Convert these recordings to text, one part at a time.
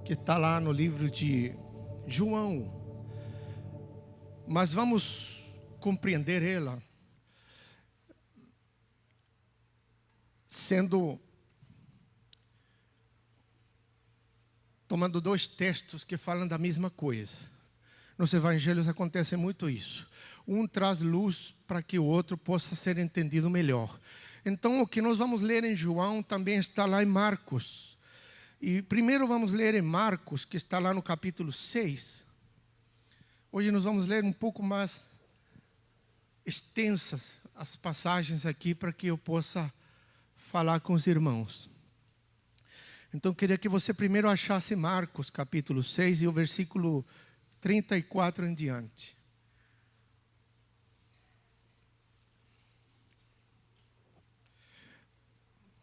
que está lá no livro de João. Mas vamos compreender ela tomando dois textos que falam da mesma coisa. Nos evangelhos acontece muito isso. Um traz luz para que o outro possa ser entendido melhor. Então, o que nós vamos ler em João também está lá em Marcos. E primeiro vamos ler em Marcos, que está lá no capítulo 6. Hoje nós vamos ler um pouco mais extensas as passagens aqui para que eu possa falar com os irmãos. Então, eu queria que você primeiro achasse Marcos, capítulo 6 e o versículo 34 em diante.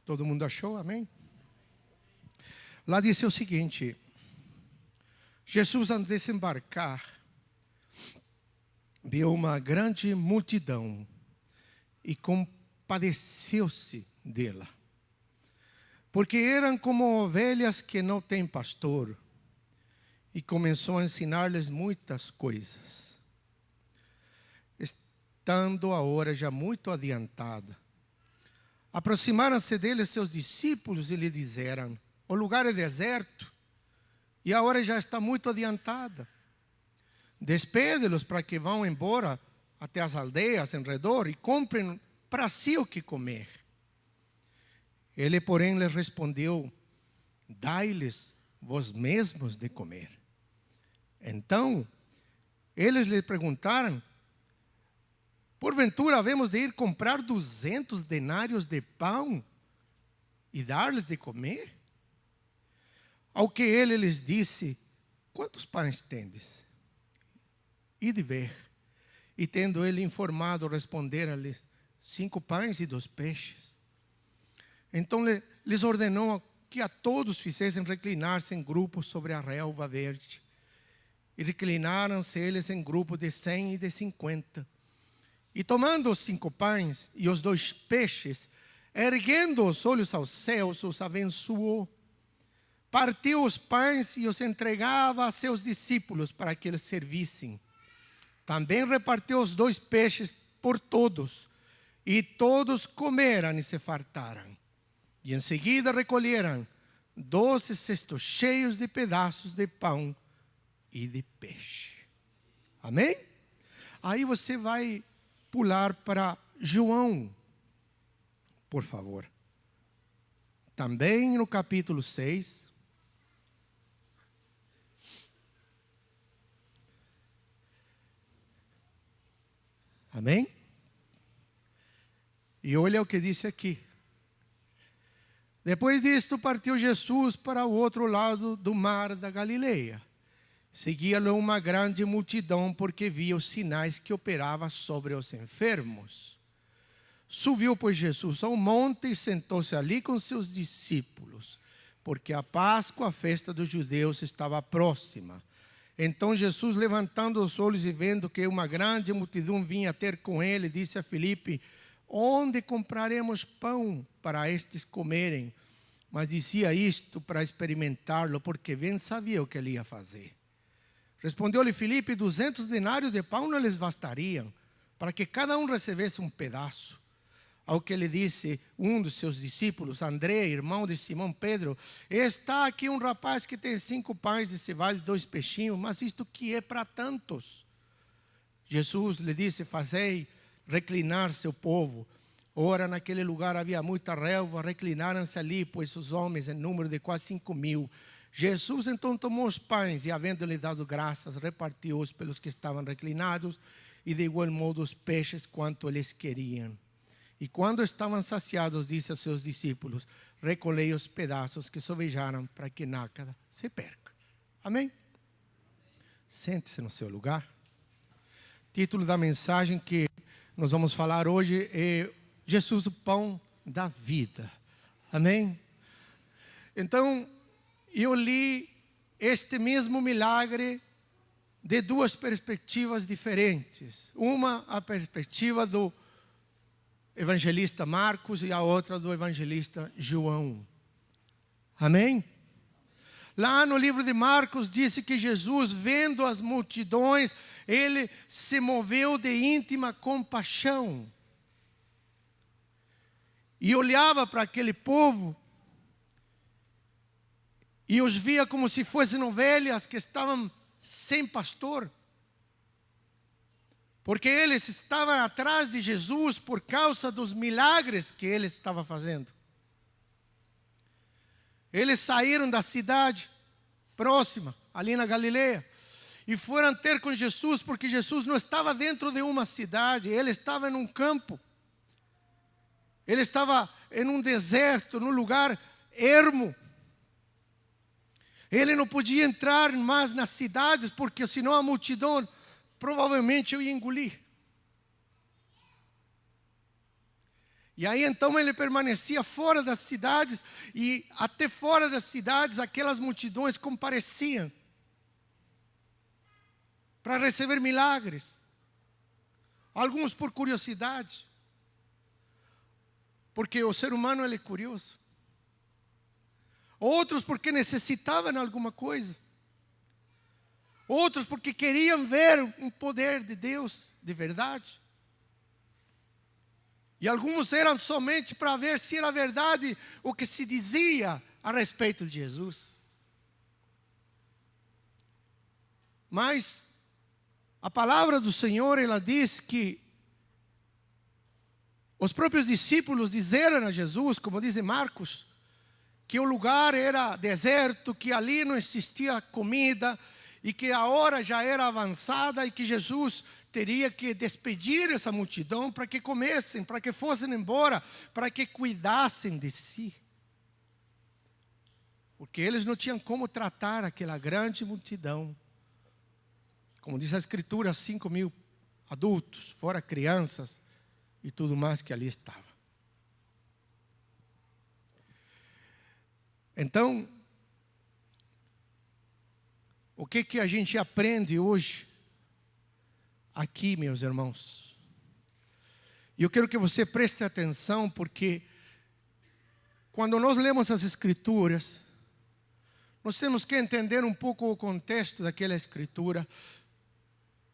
Todo mundo achou? Amém? Lá diz o seguinte: Jesus, ao desembarcar, viu uma grande multidão e compadeceu-se dela, porque eram como ovelhas que não têm pastor, e começou a ensinar-lhes muitas coisas. Estando a hora já muito adiantada, aproximaram-se dele seus discípulos e lhe disseram: o lugar é deserto e a hora já está muito adiantada. Despede-los para que vão embora até as aldeias em redor e comprem para si o que comer. Ele, porém, lhes respondeu: dai-lhes vós mesmos de comer. Então, eles lhe perguntaram: porventura havemos de ir comprar 200 denários de pão e dar-lhes de comer? Ao que ele lhes disse: quantos pães tendes? Ide ver. E tendo ele informado, responderam-lhe: 5 pães e 2 peixes. Então lhes ordenou que a todos fizessem reclinar-se em grupos sobre a relva verde. E reclinaram-se eles em grupos de 100 e de 50. E tomando os 5 pães e os 2 peixes, erguendo os olhos aos céus, os abençoou. Partiu os pães e os entregava a seus discípulos para que eles servissem. Também repartiu os 2 peixes por todos. E todos comeram e se fartaram. E em seguida recolheram 12 cestos cheios de pedaços de pão e de peixe. Amém? Aí você vai pular para João, por favor. Também no capítulo 6. Amém? E olha o que disse aqui. Depois disto partiu Jesus para o outro lado do mar da Galileia. Seguia-lhe uma grande multidão, porque via os sinais que operava sobre os enfermos. Subiu, pois, Jesus ao monte e sentou-se ali com seus discípulos, porque a Páscoa, a festa dos judeus, estava próxima. Então Jesus, levantando os olhos e vendo que uma grande multidão vinha ter com ele, disse a Filipe: onde compraremos pão para estes comerem? Mas dizia isto para experimentá-lo, porque bem sabia o que ele ia fazer. Respondeu-lhe Filipe: 200 denários de pão não lhes bastariam, para que cada um recebesse um pedaço. Ao que lhe disse um dos seus discípulos, André, irmão de Simão Pedro: está aqui um rapaz que tem 5 pães de cevada e 2 peixinhos, mas isto que é para tantos? Jesus lhe disse: fazei reclinar-se o povo. Ora, naquele lugar havia muita relva, reclinaram-se ali, pois os homens, em número de quase 5.000. Jesus então tomou os pães e, havendo-lhe dado graças, repartiu-os pelos que estavam reclinados, e de igual modo os peixes quanto eles queriam. E quando estavam saciados, disse aos seus discípulos: recolhei os pedaços que sobejaram, para que nada se perca. Amém? Sente-se no seu lugar. Título da mensagem que nós vamos falar hoje é Jesus, o pão da vida. Amém? Então, eu li este mesmo milagre de 2 perspectivas diferentes. Uma, a perspectiva do evangelista Marcos e a outra do evangelista João. Amém? Lá no livro de Marcos, disse que Jesus, vendo as multidões, ele se moveu de íntima compaixão. E olhava para aquele povo e os via como se fossem ovelhas que estavam sem pastor. Porque eles estavam atrás de Jesus por causa dos milagres que ele estava fazendo. Eles saíram da cidade próxima, ali na Galileia, e foram ter com Jesus, porque Jesus não estava dentro de uma cidade, ele estava em um campo. Ele estava em um deserto, num lugar ermo. Ele não podia entrar mais nas cidades, porque senão a multidão provavelmente eu ia engolir. E aí então ele permanecia fora das cidades, e até fora das cidades aquelas multidões compareciam para receber milagres. Alguns por curiosidade, porque o ser humano ele é curioso. Outros porque necessitavam de alguma coisa. Outros porque queriam ver um poder de Deus de verdade. E alguns eram somente para ver se era verdade o que se dizia a respeito de Jesus. Mas a palavra do Senhor, ela diz que os próprios discípulos disseram a Jesus, como diz Marcos, que o lugar era deserto, que ali não existia comida, e que a hora já era avançada, e que Jesus teria que despedir essa multidão para que comessem, para que fossem embora, para que cuidassem de si. Porque eles não tinham como tratar aquela grande multidão. Como diz a Escritura, 5.000 adultos, fora crianças, e tudo mais que ali estava. Então, o que a gente aprende hoje, aqui, meus irmãos? E eu quero que você preste atenção, porque quando nós lemos as Escrituras, nós temos que entender um pouco o contexto daquela Escritura,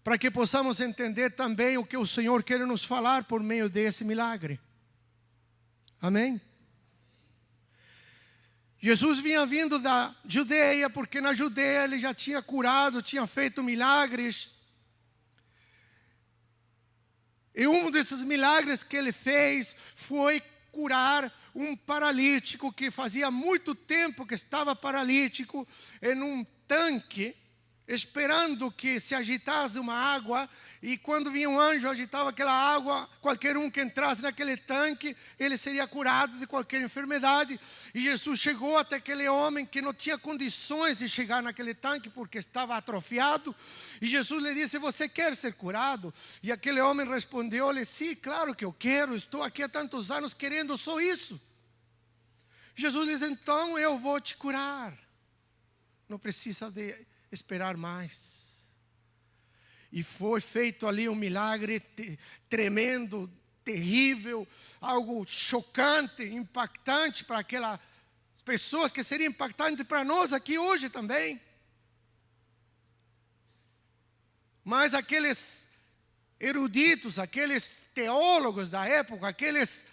para que possamos entender também o que o Senhor quer nos falar por meio desse milagre. Amém? Jesus vinha vindo da Judeia, porque na Judeia ele já tinha curado, tinha feito milagres. E um desses milagres que ele fez foi curar um paralítico que fazia muito tempo que estava paralítico em um tanque, esperando que se agitasse uma água, e quando vinha um anjo agitava aquela água, qualquer um que entrasse naquele tanque, ele seria curado de qualquer enfermidade. E Jesus chegou até aquele homem que não tinha condições de chegar naquele tanque porque estava atrofiado, e Jesus lhe disse: você quer ser curado? E aquele homem respondeu-lhe: sim, claro que eu quero, estou aqui há tantos anos querendo só isso. Jesus disse: então eu vou te curar, não precisa de esperar mais. E foi feito ali um milagre tremendo, terrível, algo chocante, impactante para aquelas pessoas, que seria impactante para nós aqui hoje também. Mas aqueles eruditos, aqueles teólogos da época, aqueles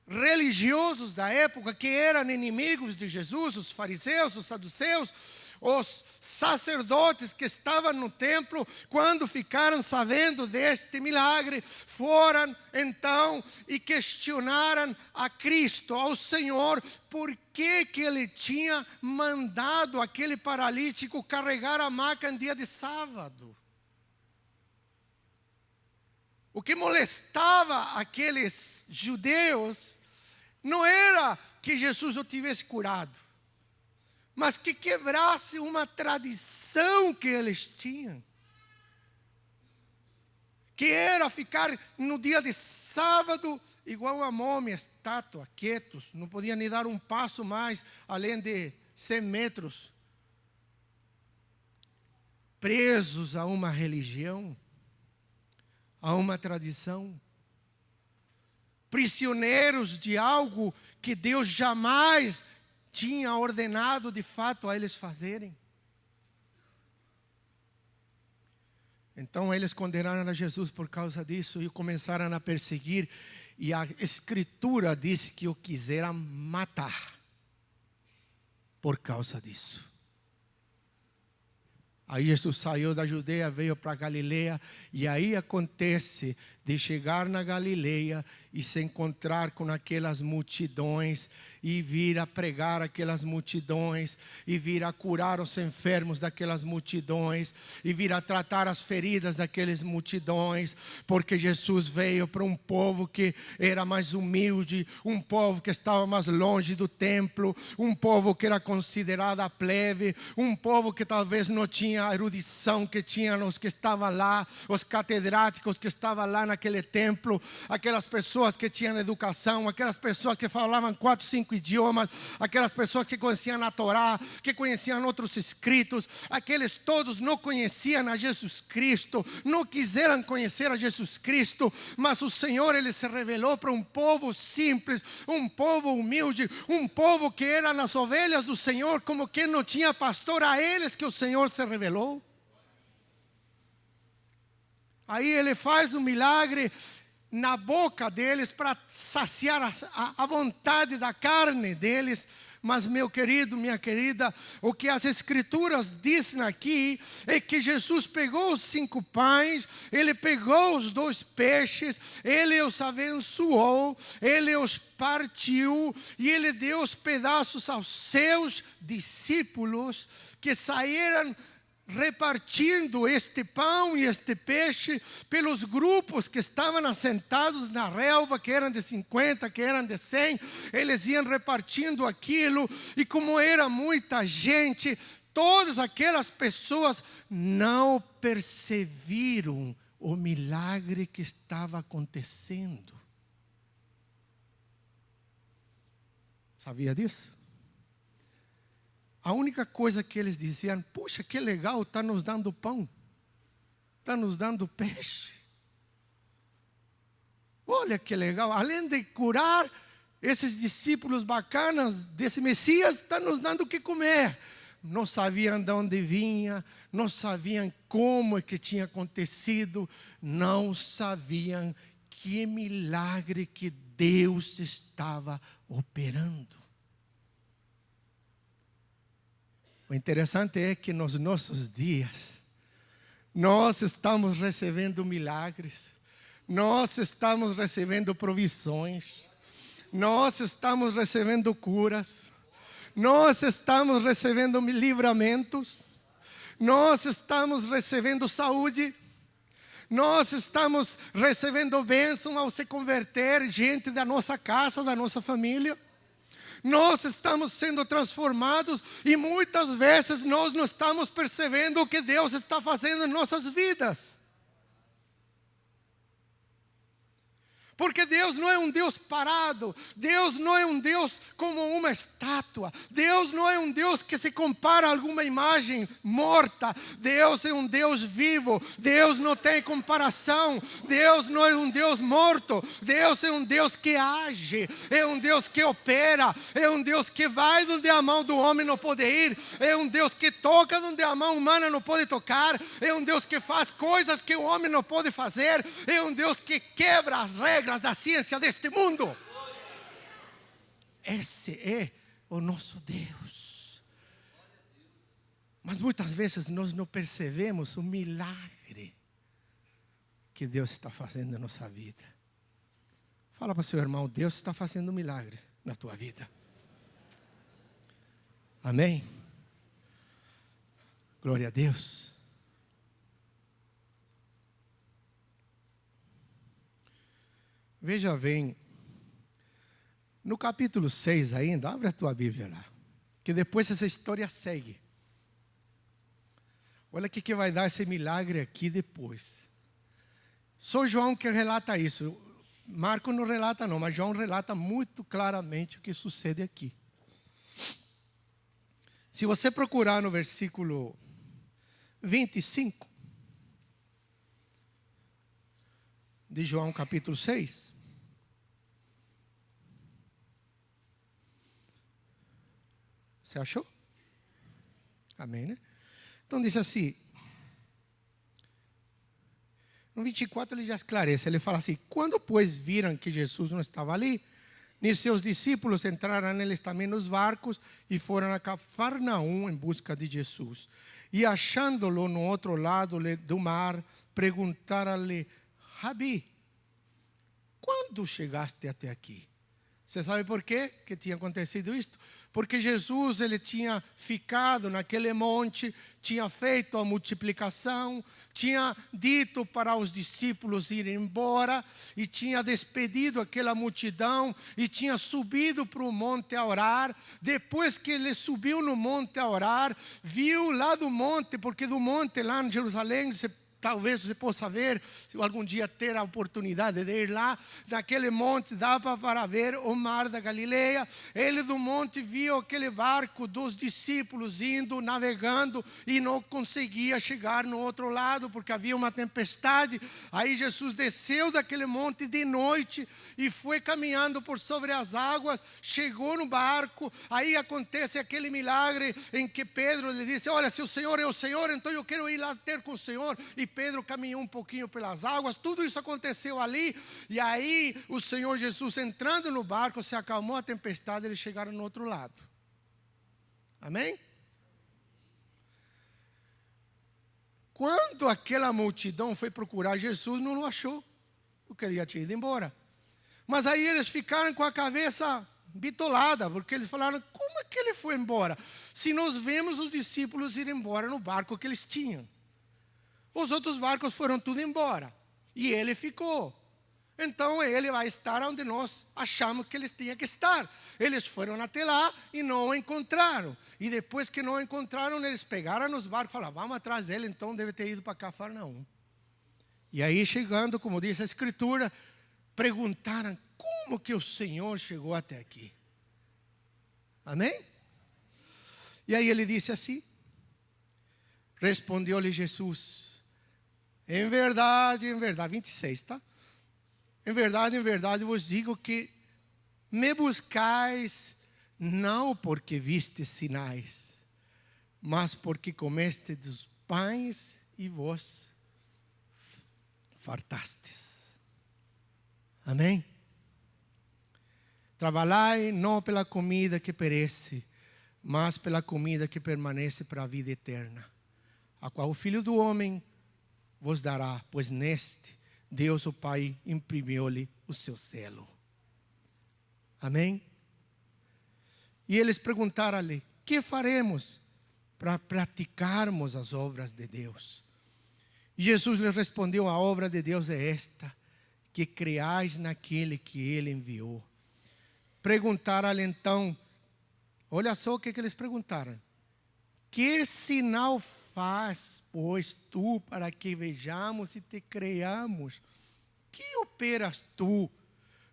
religiosos da época que eram inimigos de Jesus, os fariseus, os saduceus, os sacerdotes que estavam no templo, quando ficaram sabendo deste milagre, foram então e questionaram a Cristo, ao Senhor, por que ele tinha mandado aquele paralítico carregar a maca em dia de sábado. O que molestava aqueles judeus não era que Jesus o tivesse curado, mas que quebrasse uma tradição que eles tinham, que era ficar no dia de sábado igual uma múmia, estátua, quietos, não podiam nem dar um passo mais além de 100 metros, presos a uma religião, a uma tradição, prisioneiros de algo que Deus jamais tinha ordenado de fato a eles fazerem. Então eles condenaram a Jesus por causa disso e começaram a perseguir. E a Escritura disse que o quiseram matar por causa disso. Aí Jesus saiu da Judeia, veio para Galileia, e aí acontece de chegar na Galileia e se encontrar com aquelas multidões, e vir a pregar aquelas multidões, e vir a curar os enfermos daquelas multidões, e vir a tratar as feridas daquelas multidões, porque Jesus veio para um povo que era mais humilde, um povo que estava mais longe do templo, um povo que era considerado a plebe, um povo que talvez não tinha a erudição que tinham os que estavam lá, os catedráticos que estavam lá naquele templo, aquelas pessoas que tinham educação, aquelas pessoas que falavam 4, 5 idiomas, aquelas pessoas que conheciam a Torá, que conheciam outros escritos, aqueles todos não conheciam a Jesus Cristo, não quiseram conhecer a Jesus Cristo, mas o Senhor, Ele se revelou para um povo simples, um povo humilde, um povo que era nas ovelhas do Senhor, como quem não tinha pastor, a eles que o Senhor se revelou. Aí Ele faz um milagre na boca deles para saciar a vontade da carne deles. Mas meu querido, minha querida, o que as Escrituras dizem aqui é que Jesus pegou os 5 pães, Ele pegou os 2 peixes, Ele os abençoou, Ele os partiu e Ele deu os pedaços aos seus discípulos, que saíram repartindo este pão e este peixe pelos grupos que estavam assentados na relva, que eram de 50, que eram de 100, eles iam repartindo aquilo, e como era muita gente, todas aquelas pessoas não perceberam o milagre que estava acontecendo. Sabia disso? A única coisa que eles diziam: puxa, que legal, está nos dando pão, está nos dando peixe. Olha que legal, além de curar esses discípulos bacanas desse Messias, está nos dando o que comer. Não sabiam de onde vinha, não sabiam como é que tinha acontecido, não sabiam que milagre que Deus estava operando. O interessante é que nos nossos dias, nós estamos recebendo milagres, nós estamos recebendo provisões, nós estamos recebendo curas, nós estamos recebendo livramentos, nós estamos recebendo saúde, nós estamos recebendo bênção ao se converter gente da nossa casa, da nossa família. Nós estamos sendo transformados e muitas vezes nós não estamos percebendo o que Deus está fazendo em nossas vidas. Porque Deus não é um Deus parado, Deus não é um Deus como uma estátua, Deus não é um Deus que se compara a alguma imagem morta, Deus é um Deus vivo, Deus não tem comparação, Deus não é um Deus morto, Deus é um Deus que age, é um Deus que opera, é um Deus que vai onde a mão do homem não pode ir, é um Deus que toca onde a mão humana não pode tocar, é um Deus que faz coisas que o homem não pode fazer, é um Deus que quebra as regras da ciência deste mundo. Esse é o nosso Deus. Mas muitas vezes nós não percebemos o milagre que Deus está fazendo na nossa vida. Fala para o seu irmão: Deus está fazendo um milagre na tua vida. Amém? Glória a Deus. Veja bem, no capítulo 6 ainda, abre a tua Bíblia lá, que depois essa história segue. Olha o que vai dar esse milagre aqui depois. Só João que relata isso. Marcos não relata não, mas João relata muito claramente o que sucede aqui. Se você procurar no versículo 25, de João capítulo 6. Você achou? Amém, né? Então diz assim, no 24 ele já esclarece, ele fala assim, quando pois viram que Jesus não estava ali, nem seus discípulos entraram neles também nos barcos e foram a Cafarnaum em busca de Jesus. E achando-lo no outro lado do mar, perguntaram-lhe, Rabi, quando chegaste até aqui? Você sabe por quê que tinha acontecido isto? Porque Jesus, ele tinha ficado naquele monte, tinha feito a multiplicação, tinha dito para os discípulos irem embora, e tinha despedido aquela multidão, e tinha subido para o monte a orar. Depois que ele subiu no monte a orar, viu lá do monte, porque do monte lá em Jerusalém, talvez você possa ver, se algum dia ter a oportunidade de ir lá, naquele monte dava para ver o mar da Galileia. Ele do monte viu aquele barco dos discípulos indo, navegando, e não conseguia chegar no outro lado, porque havia uma tempestade. Aí Jesus desceu daquele monte de noite, e foi caminhando por sobre as águas, chegou no barco. Aí acontece aquele milagre, em que Pedro lhe disse, olha, se o Senhor é o Senhor, então eu quero ir lá ter com o Senhor. E Pedro caminhou um pouquinho pelas águas, tudo isso aconteceu ali, e aí o Senhor Jesus entrando no barco, se acalmou a tempestade, eles chegaram no outro lado. Amém? Quando aquela multidão foi procurar Jesus, não o achou, porque ele já tinha ido embora. Mas aí eles ficaram com a cabeça bitolada, porque eles falaram, como é que ele foi embora? Se nós vemos os discípulos ir embora no barco que eles tinham. Os outros barcos foram tudo embora, e ele ficou. Então ele vai estar onde nós achamos que eles tinham que estar. Eles foram até lá e não o encontraram. E depois que não o encontraram, eles pegaram nos barcos e falaram, vamos atrás dele, então deve ter ido para Cafarnaum. E aí chegando, como diz a Escritura, perguntaram, como que o Senhor chegou até aqui? Amém? E aí ele disse assim, respondeu-lhe Jesus, em verdade, 26, tá? Em verdade vos digo que me buscais não porque vistes sinais, mas porque comeste dos pães e vos fartastes. Amém? Trabalhai não pela comida que perece, mas pela comida que permanece para a vida eterna, a qual o Filho do Homem vos dará, pois neste Deus o Pai imprimiu-lhe o seu selo. Amém? E eles perguntaram-lhe, que faremos para praticarmos as obras de Deus? E Jesus lhes respondeu, a obra de Deus é esta, que creais naquele que Ele enviou. Perguntaram-lhe então, olha só o que eles perguntaram. Que sinal faz, pois, tu, para que vejamos e te creiamos? Que operas tu?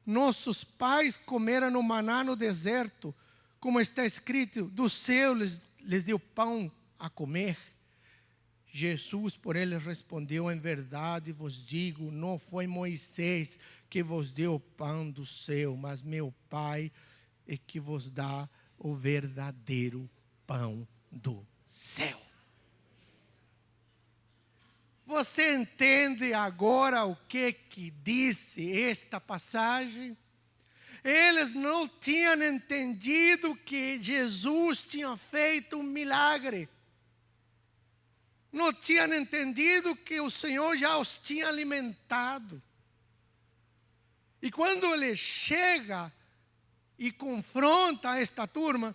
Nossos pais comeram no maná no deserto, como está escrito, do céu lhes deu pão a comer. Jesus, por ele, respondeu, em verdade vos digo, não foi Moisés que vos deu o pão do céu, mas meu Pai é que vos dá o verdadeiro pão do céu. Você entende agora o que disse esta passagem? Eles não tinham entendido que Jesus tinha feito um milagre. Não tinham entendido que o Senhor já os tinha alimentado. E quando ele chega e confronta esta turma,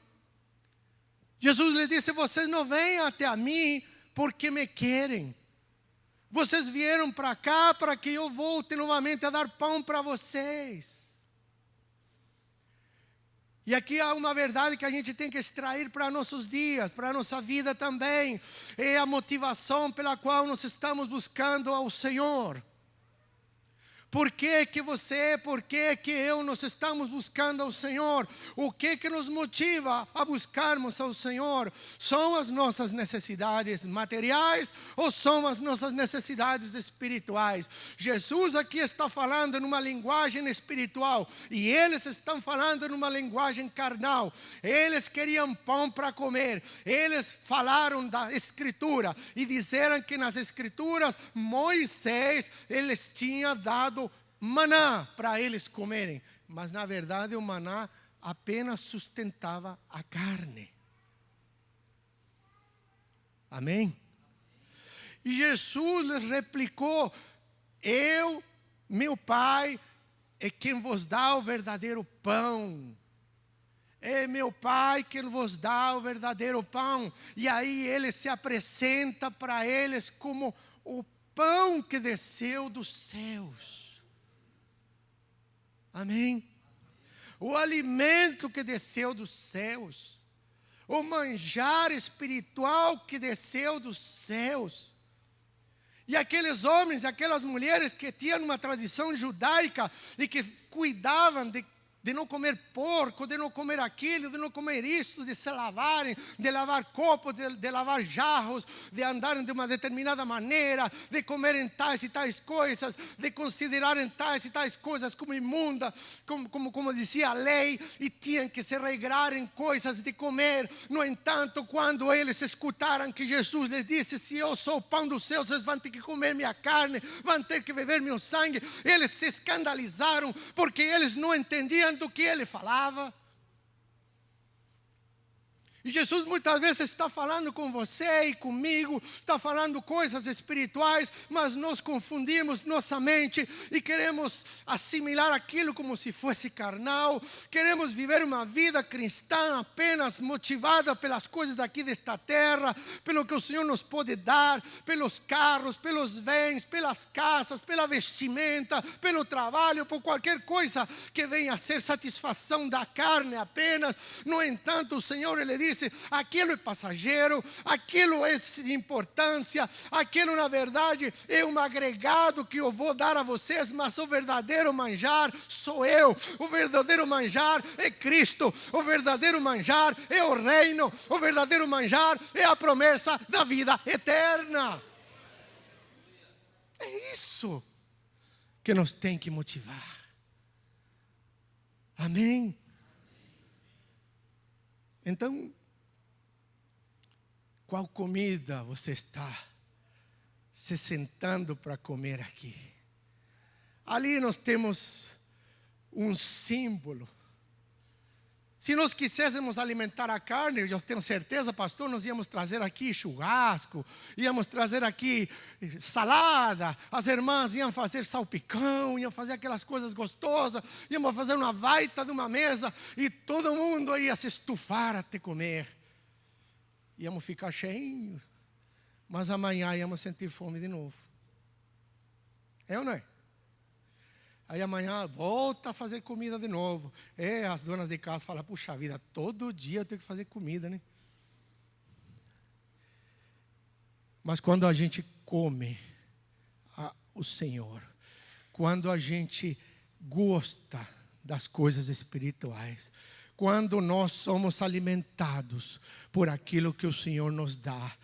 Jesus lhe disse, vocês não vêm até mim porque me querem. Vocês vieram para cá para que eu volte novamente a dar pão para vocês. E aqui há uma verdade que a gente tem que extrair para nossos dias, para a nossa vida também. É a motivação pela qual nós estamos buscando ao Senhor. Por que que você, por que que eu nós estamos buscando ao Senhor? O que nos motiva a buscarmos ao Senhor? São as nossas necessidades materiais ou são as nossas necessidades espirituais? Jesus aqui está falando numa linguagem espiritual e eles estão falando numa linguagem carnal. Eles queriam pão para comer. Eles falaram da Escritura e disseram que nas Escrituras Moisés eles tinha dado maná para eles comerem, mas na verdade o maná apenas sustentava a carne. Amém? E Jesus lhes replicou: meu Pai é quem vos dá o verdadeiro pão. É meu Pai quem vos dá o verdadeiro pão. E aí ele se apresenta para eles como o pão que desceu dos céus. Amém? O alimento que desceu dos céus, o manjar espiritual que desceu dos céus. E aqueles homens e aquelas mulheres que tinham uma tradição judaica e que cuidavam de não comer porco, de não comer aquilo, de não comer isso, de se lavarem, de lavar copos, de lavar jarros, de andarem de uma determinada maneira, de comerem tais e tais coisas, de considerarem tais e tais coisas como imunda, como dizia a lei, e tinham que se regrar em coisas de comer. No entanto, quando eles escutaram que Jesus lhes disse: se eu sou o pão dos céus, vocês vão ter que comer minha carne, vão ter que beber meu sangue, eles se escandalizaram, porque eles não entendiam do que ele falava. E Jesus muitas vezes está falando com você e comigo, está falando coisas espirituais, mas nós confundimos nossa mente e queremos assimilar aquilo como se fosse carnal. Queremos viver uma vida cristã apenas motivada pelas coisas daqui desta terra, pelo que o Senhor nos pode dar, pelos carros, pelos bens, pelas casas, pela vestimenta, pelo trabalho, por qualquer coisa que venha a ser satisfação da carne apenas. No entanto, o Senhor, Ele diz: aquilo é passageiro, aquilo é de importância, aquilo na verdade é um agregado que eu vou dar a vocês, mas o verdadeiro manjar sou eu, o verdadeiro manjar é Cristo, o verdadeiro manjar é o reino, o verdadeiro manjar é a promessa da vida eterna. É isso que nos tem que motivar. Amém? Então, qual comida você está se sentando para comer aqui? Ali nós temos um símbolo. Se nós quiséssemos alimentar a carne, eu tenho certeza, pastor, nós íamos trazer aqui churrasco, íamos trazer aqui salada, as irmãs iam fazer salpicão, iam fazer aquelas coisas gostosas, íamos fazer uma baita de uma mesa e todo mundo ia se estufar até comer. Íamos ficar cheinhos, mas amanhã íamos sentir fome de novo. É ou não é? Aí amanhã volta a fazer comida de novo. As donas de casa falam: puxa vida, todo dia eu tenho que fazer comida, né? Mas quando a gente come o Senhor, quando a gente gosta das coisas espirituais, quando nós somos alimentados por aquilo que o Senhor nos dá,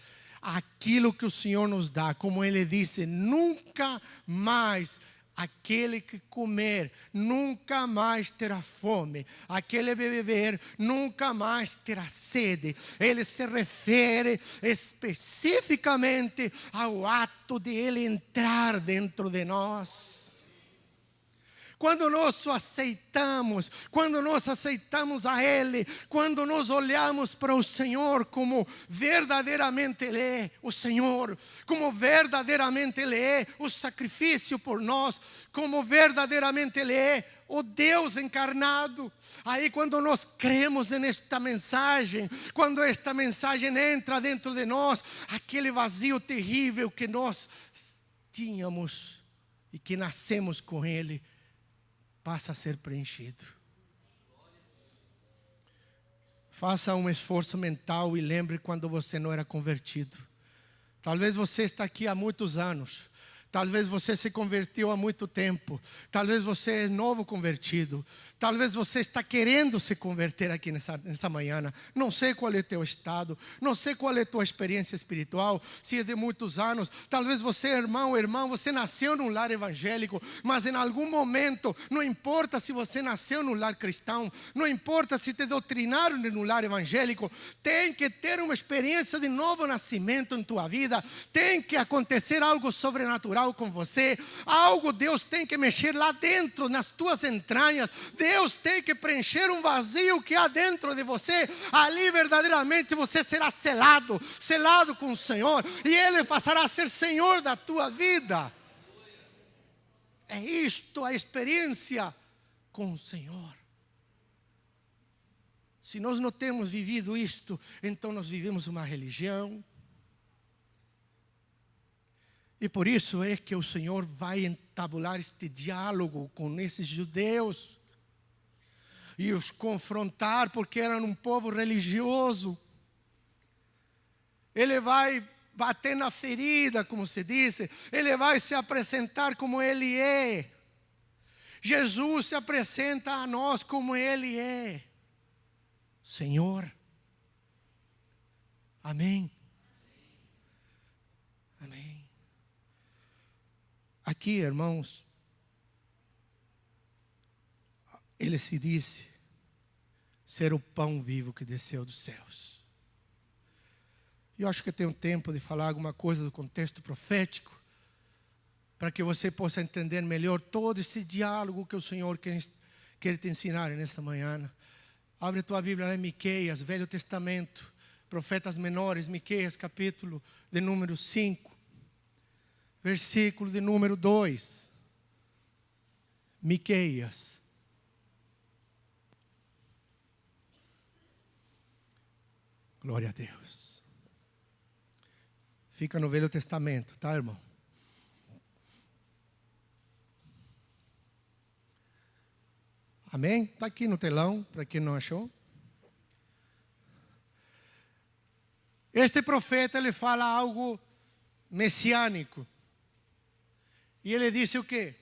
aquilo que o Senhor nos dá, como Ele disse: nunca mais aquele que comer nunca mais terá fome, aquele que beber nunca mais terá sede. Ele se refere especificamente ao ato de Ele entrar dentro de nós. Quando nós o aceitamos, quando nós aceitamos a Ele, quando nós olhamos para o Senhor como verdadeiramente Ele é o Senhor, como verdadeiramente Ele é o sacrifício por nós, como verdadeiramente Ele é o Deus encarnado. Aí quando nós cremos nesta mensagem, quando esta mensagem entra dentro de nós, aquele vazio terrível que nós tínhamos e que nascemos com Ele, passa a ser preenchido. Faça um esforço mental e lembre quando você não era convertido. Talvez você está aqui há muitos anos. Talvez você se converteu há muito tempo. Talvez você é novo convertido. Talvez você está querendo se converter aqui nessa manhã. Não sei qual é o teu estado. Não sei qual é a tua experiência espiritual. Se é de muitos anos. Talvez você, irmão, você nasceu num lar evangélico. Mas em algum momento, não importa se você nasceu num lar cristão. Não importa se te doutrinaram num lar evangélico. Tem que ter uma experiência de novo nascimento em tua vida. Tem que acontecer algo sobrenatural com você, algo Deus tem que mexer lá dentro, nas tuas entranhas. Deus tem que preencher um vazio que há dentro de você. Ali verdadeiramente você será selado com o Senhor, e Ele passará a ser Senhor da tua vida. É isto a experiência com o Senhor. Se nós não temos vivido isto, então nós vivemos uma religião. E por isso é que o Senhor vai entabular este diálogo com esses judeus e os confrontar, porque eram um povo religioso. Ele vai bater na ferida, como se diz. Ele vai se apresentar como Ele é. Jesus se apresenta a nós como Ele é. Senhor. Amém. Amém. Aqui, irmãos, Ele se disse ser o pão vivo que desceu dos céus. E eu acho que eu tenho tempo de falar alguma coisa do contexto profético, para que você possa entender melhor todo esse diálogo que o Senhor quer te ensinar nesta manhã. Abre a tua Bíblia em Miqueias, Velho Testamento, profetas menores, Miqueias, capítulo de número 5. Versículo de número 2. Miqueias. Glória a Deus. Fica no Velho Testamento, tá, irmão? Amém? Está aqui no telão, para quem não achou. Este profeta, ele fala algo messiânico. E ele disse o quê?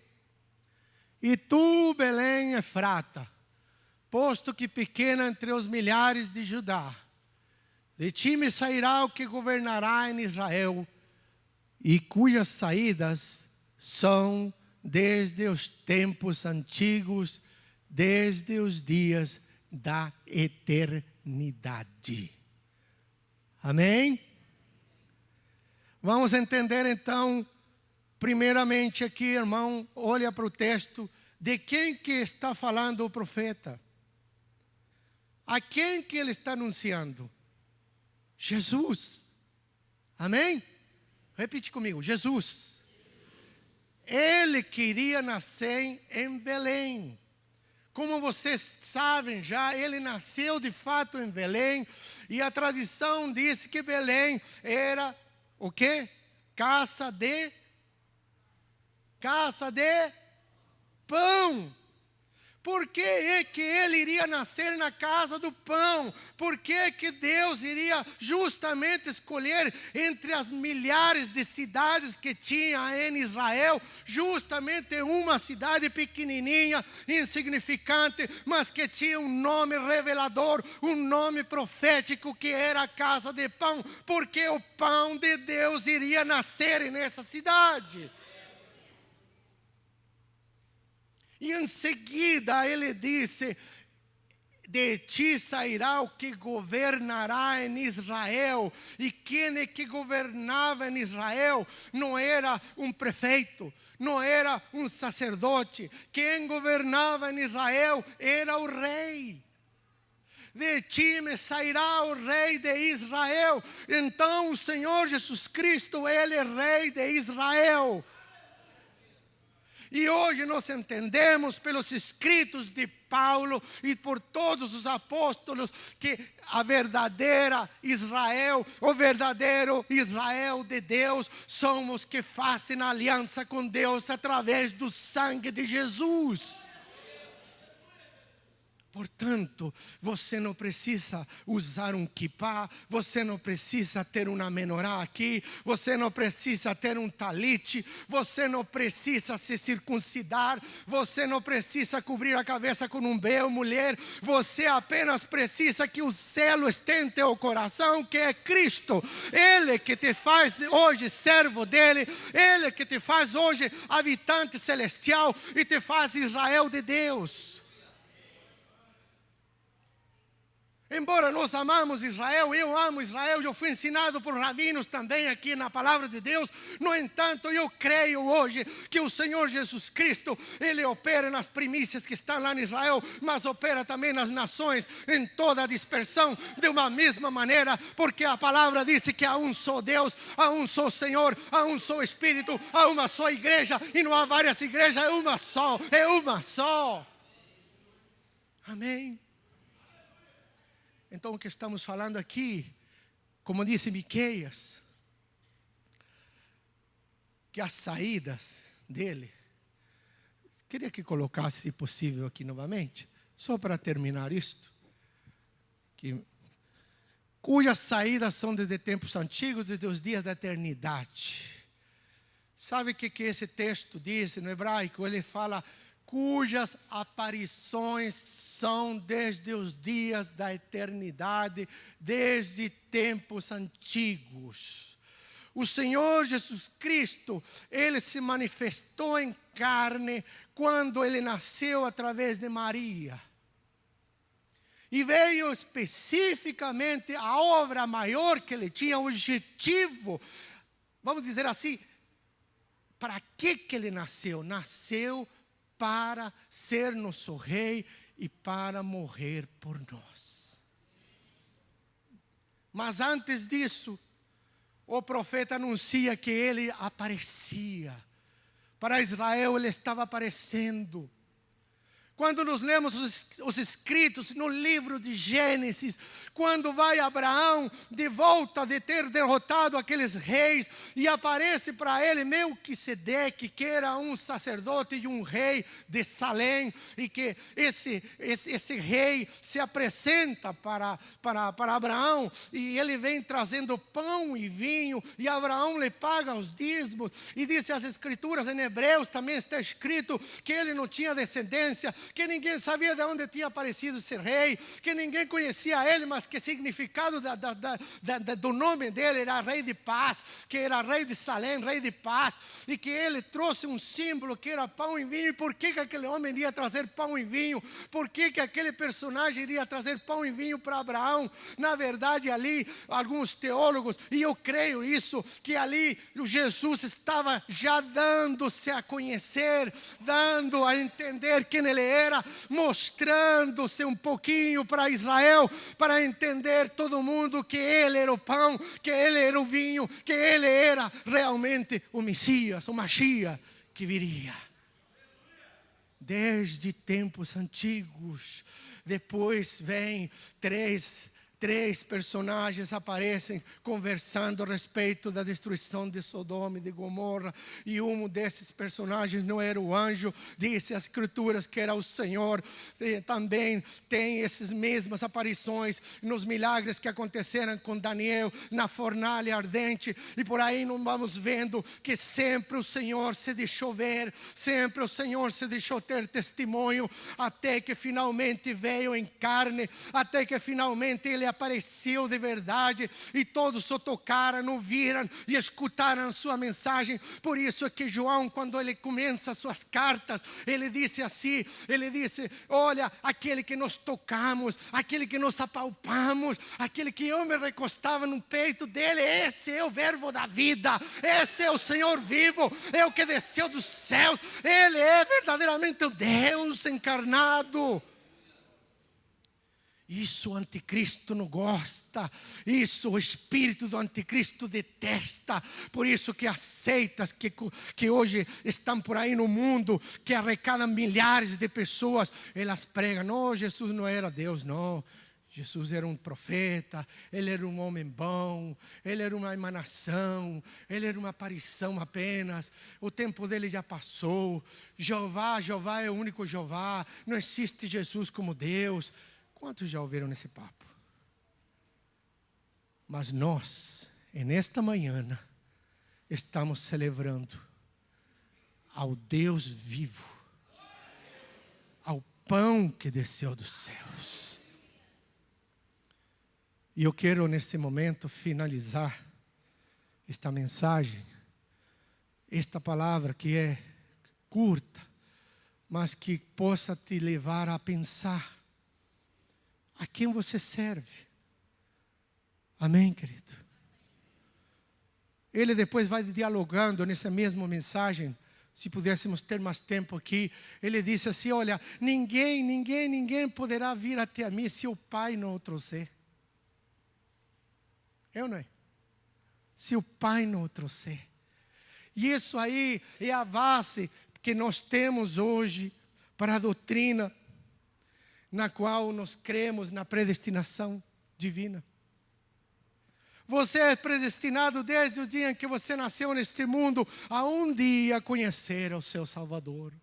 E tu, Belém Efrata, posto que pequena entre os milhares de Judá, de ti me sairá o que governará em Israel, e cujas saídas são desde os tempos antigos, desde os dias da eternidade. Amém? Vamos entender então, primeiramente aqui, irmão, olha para o texto, de quem que está falando o profeta? A quem que ele está anunciando? Jesus. Amém? Repite comigo, Jesus. Ele queria nascer em Belém. Como vocês sabem já, ele nasceu de fato em Belém. E a tradição diz que Belém era o quê? Casa de pão. Por que é que ele iria nascer na casa do pão? Por que é que Deus iria justamente escolher entre as milhares de cidades que tinha em Israel, justamente uma cidade pequenininha, insignificante, mas que tinha um nome revelador, um nome profético, que era a casa de pão? Porque o pão de Deus iria nascer nessa cidade. E em seguida ele disse, de ti sairá o que governará em Israel. E quem é que governava em Israel? Não era um prefeito, não era um sacerdote. Quem governava em Israel era o rei. De ti me sairá o rei de Israel. Então o Senhor Jesus Cristo, Ele é rei de Israel. E hoje nós entendemos pelos escritos de Paulo e por todos os apóstolos que a verdadeira Israel, o verdadeiro Israel de Deus, somos que fazem aliança com Deus através do sangue de Jesus. Portanto, você não precisa usar um kippah, você não precisa ter uma menorá aqui, você não precisa ter um talite, você não precisa se circuncidar, você não precisa cobrir a cabeça com um véu, mulher, você apenas precisa que o selo esteja em teu coração, que é Cristo. Ele que te faz hoje servo dele, Ele que te faz hoje habitante celestial e te faz Israel de Deus. Embora nós amamos Israel, eu amo Israel, eu fui ensinado por rabinos também aqui na palavra de Deus. No entanto, eu creio hoje que o Senhor Jesus Cristo, Ele opera nas primícias que estão lá em Israel, mas opera também nas nações, em toda a dispersão, de uma mesma maneira, porque a palavra diz que há um só Deus, há um só Senhor, há um só Espírito, há uma só igreja, e não há várias igrejas, é uma só, é uma só. Amém. Então o que estamos falando aqui, como disse Miqueias, que as saídas dele, queria que colocasse, se possível, aqui novamente, só para terminar isto, cujas saídas são desde tempos antigos, desde os dias da eternidade. Sabe o que esse texto diz no hebraico? Ele fala: cujas aparições são desde os dias da eternidade, desde tempos antigos. O Senhor Jesus Cristo, Ele se manifestou em carne quando Ele nasceu através de Maria. E veio especificamente a obra maior que Ele tinha, o objetivo, vamos dizer assim, para que Ele nasceu? Nasceu para ser nosso rei e para morrer por nós. Mas antes disso, o profeta anuncia que ele aparecia. Para Israel ele estava aparecendo. Quando nós lemos os escritos no livro de Gênesis, quando vai Abraão de volta de ter derrotado aqueles reis, e aparece para ele Melquisedeque, que era um sacerdote e um rei de Salém, e que esse rei se apresenta para Abraão, e ele vem trazendo pão e vinho, e Abraão lhe paga os dízimos, e diz as escrituras em Hebreus, também está escrito que ele não tinha descendência, que ninguém sabia de onde tinha aparecido esse rei, que ninguém conhecia ele, mas que o significado do nome dele era rei de paz, que era rei de Salém, rei de paz, e que ele trouxe um símbolo que era pão e vinho. E por que aquele homem iria trazer pão e vinho? Por que aquele personagem iria trazer pão e vinho para Abraão? Na verdade, ali, alguns teólogos, e eu creio isso, que ali o Jesus estava já dando-se a conhecer, dando a entender quem ele era, mostrando-se um pouquinho para Israel, para entender todo mundo que ele era o pão, que ele era o vinho, que ele era realmente o Messias, o Mashiach que viria. Desde tempos antigos. Depois vem três personagens aparecem conversando a respeito da destruição de Sodoma e de Gomorra, e um desses personagens não era o anjo, disse as escrituras que era o Senhor. E também tem essas mesmas aparições nos milagres que aconteceram com Daniel na fornalha ardente, e por aí nós vamos vendo que sempre o Senhor se deixou ver, sempre o Senhor se deixou ter testemunho, até que finalmente veio em carne, até que finalmente ele apareceu de verdade, e todos o tocaram, ouviram e escutaram sua mensagem. Por isso é que João, quando ele começa suas cartas, ele disse assim, ele disse: olha, aquele que nós tocamos, aquele que nós apalpamos, aquele que eu me recostava no peito dele, esse é o verbo da vida, esse é o Senhor vivo, é o que desceu dos céus, ele é verdadeiramente o Deus encarnado. Isso o anticristo não gosta, isso o espírito do anticristo detesta. Por isso que as seitas que hoje estão por aí no mundo, que arrecadam milhares de pessoas, elas pregam: não, Jesus não era Deus, não. Jesus era um profeta, ele era um homem bom, ele era uma emanação, ele era uma aparição apenas. O tempo dele já passou. Jeová é o único Jeová, não existe Jesus como Deus. Quantos já ouviram esse papo? Mas nós, nesta manhã, estamos celebrando ao Deus vivo, ao pão que desceu dos céus. E eu quero nesse momento finalizar esta mensagem, esta palavra que é curta, mas que possa te levar a pensar a quem você serve. Amém, querido? Ele depois vai dialogando nessa mesma mensagem. Se pudéssemos ter mais tempo aqui, ele disse assim: olha, ninguém poderá vir até mim se o Pai não o trouxer. É ou não é? Se o Pai não o trouxer. E isso aí é a base que nós temos hoje para a doutrina na qual nós cremos na predestinação divina. Você é predestinado desde o dia em que você nasceu neste mundo a um dia conhecer o seu Salvador.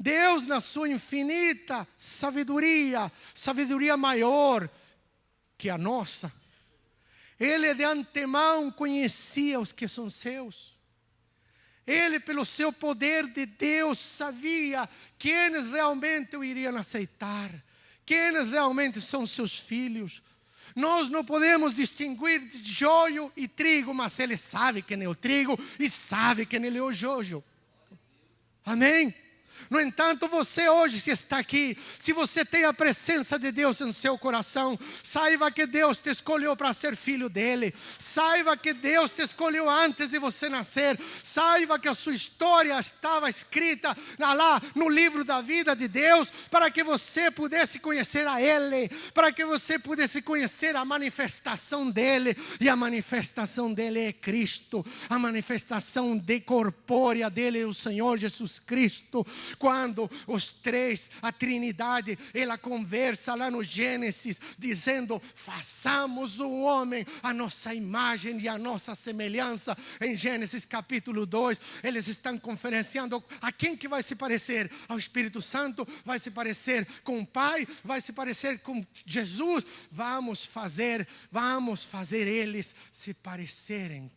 Deus, na sua infinita sabedoria maior que a nossa, Ele de antemão conhecia os que são seus. Ele, pelo seu poder de Deus, sabia quem realmente o iriam aceitar, quem realmente são seus filhos. Nós não podemos distinguir de joio e trigo, mas Ele sabe quem é o trigo e sabe quem é o joio. Amém? No entanto, você hoje, se está aqui, se você tem a presença de Deus em seu coração, saiba que Deus te escolheu para ser filho dele. Saiba que Deus te escolheu antes de você nascer. Saiba que a sua história estava escrita lá no livro da vida de Deus, para que você pudesse conhecer a Ele, para que você pudesse conhecer a manifestação dele. E a manifestação dele é Cristo. A manifestação corpórea dele é o Senhor Jesus Cristo. Quando os três, a Trindade, ela conversa lá no Gênesis, dizendo: façamos o homem a nossa imagem e a nossa semelhança. Em Gênesis capítulo 2, eles estão conferenciando a quem que vai se parecer? Ao Espírito Santo? Vai se parecer com o Pai? Vai se parecer com Jesus? Vamos fazer eles se parecerem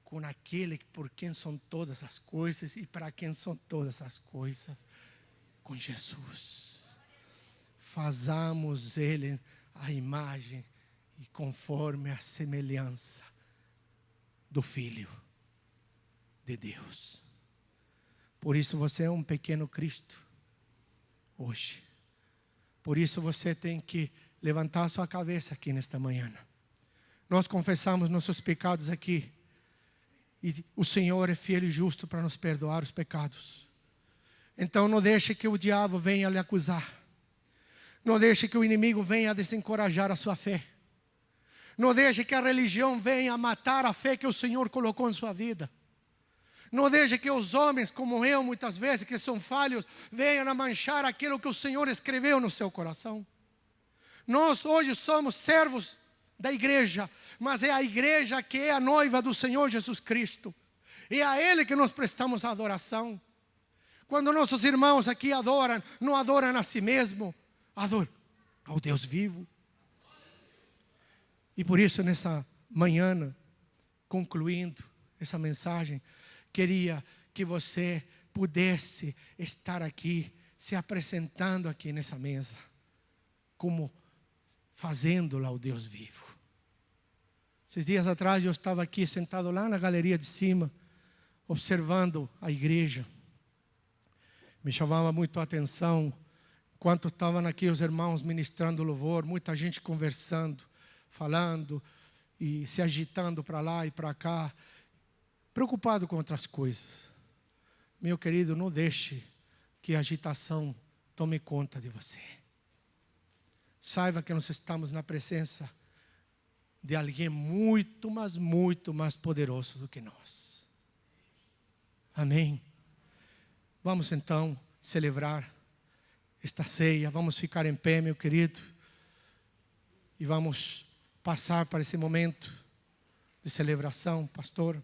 com aquele por quem são todas as coisas e para quem são todas as coisas, com Jesus. Façamos ele a imagem e conforme a semelhança do Filho de Deus. Por isso você é um pequeno Cristo hoje. Por isso você tem que levantar sua cabeça aqui nesta manhã. Nós confessamos nossos pecados aqui. E o Senhor é fiel e justo para nos perdoar os pecados. Então não deixe que o diabo venha lhe acusar. Não deixe que o inimigo venha desencorajar a sua fé. Não deixe que a religião venha matar a fé que o Senhor colocou em sua vida. Não deixe que os homens, como eu muitas vezes, que são falhos, venham a manchar aquilo que o Senhor escreveu no seu coração. Nós hoje somos servos da igreja, mas é a igreja que é a noiva do Senhor Jesus Cristo. É a Ele que nós prestamos a adoração. Quando nossos irmãos aqui adoram, não adoram a si mesmo, adoram ao Deus vivo. E por isso nessa manhã, concluindo essa mensagem, queria que você pudesse estar aqui, se apresentando aqui nessa mesa, como fazendo-la ao Deus vivo. Esses dias atrás eu estava aqui sentado lá na galeria de cima, observando a igreja. Me chamava muito a atenção, enquanto estavam aqui os irmãos ministrando louvor, muita gente conversando, falando e se agitando para lá e para cá, preocupado com outras coisas. Meu querido, não deixe que a agitação tome conta de você. Saiba que nós estamos na presença de alguém muito, mas muito mais poderoso do que nós. Amém? Vamos então celebrar esta ceia. Vamos ficar em pé, meu querido. E vamos passar para esse momento de celebração, pastor.